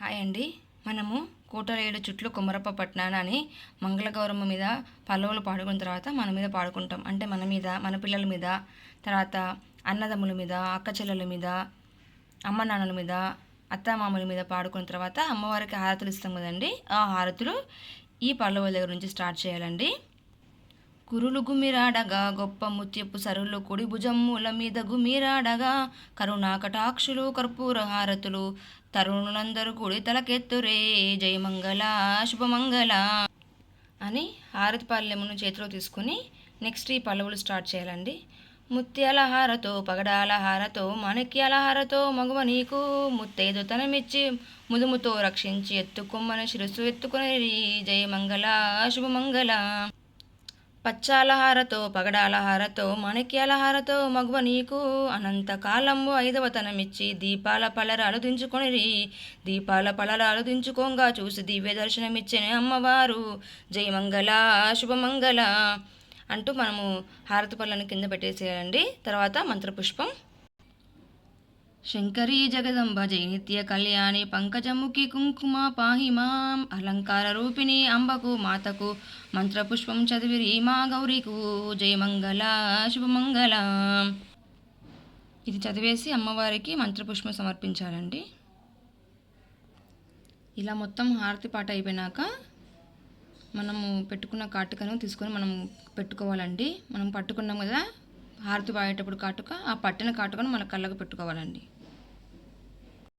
Hi అండి. మనము కోటరేడు చుట్లు కొమరప్ప పట్నాన అని మంగళగౌరమ్మ మీద పల్లవులు పాడుకున్న తర్వాత మన మీద పాడుకుంటాం. అంటే మన మీద, మన పిల్లల మీద, తర్వాత అన్నదమ్ముల మీద, అక్క చెల్లెల మీద, అమ్మ నాన్నల మీద, అత్తామామల మీద పాడుకున్న తర్వాత అమ్మవారికి హారతులు ఇస్తాం కదండి. ఆ హారతులు ఈ పల్లవుల దగ్గర నుంచి స్టార్ట్ చేయాలండి. కురులు గుమిరాడగా గొప్ప ముత్యపు సరులు కుడి భుజమ్ముల మీద గుమిరాడగా కరుణాకటాక్షులు కర్పూర హారతులు తరుణులందరూ కుడి తలకెత్తురే జయమంగళ శుభమంగళ అని హారతి పల్లెమును చేతిలో తీసుకుని నెక్స్ట్ ఈ పల్లవులు స్టార్ట్ చేయాలండి. ముత్యాల హారతో పగడాల హారతో మాణిక్యాల హారతో మగువ నీకు ముత్తైదు తనమిచ్చి ముదుముతో రక్షించి ఎత్తుకొమ్మన శిరస్సు ఎత్తుకుని జయమంగళ శుభమంగళ. పచ్చాల హారతో పగడాల హారతో మాణిక్యాల హారతో మగువ నీకు అనంతకాలంబు ఐదవ తనమిచ్చి దీపాల పలరాలు దించుకొనిరి దీపాల పలరాలు దించుకోంగా చూసి దివ్య దర్శనమిచ్చిన అమ్మవారు జయమంగళ శుభమంగళ అంటూ మనము హారతి పళ్ళను కింద పెట్టేసేయాలండి. తర్వాత మంత్రపుష్పం. శంకరీ జగదంబ జైనిత్య కళ్యాణి పంకజముఖి కుంకుమ పాహి మాం అలంకార రూపిణి అంబకు మాతకు మంత్రపుష్పం చదివిరి మా గౌరీకు జయమంగళ శుభమంగళ. ఇది చదివేసి అమ్మవారికి మంత్రపుష్పం సమర్పించాలండి. ఇలా మొత్తం హారతి పాట అయిపోయినాక మనము పెట్టుకున్న కాటుకను తీసుకొని మనం పెట్టుకోవాలండి. మనం పట్టుకున్నాం కదా హారతి పాడేటప్పుడు కాటుక, ఆ పట్టిన కాటుకను మన కళ్ళకు పెట్టుకోవాలండి.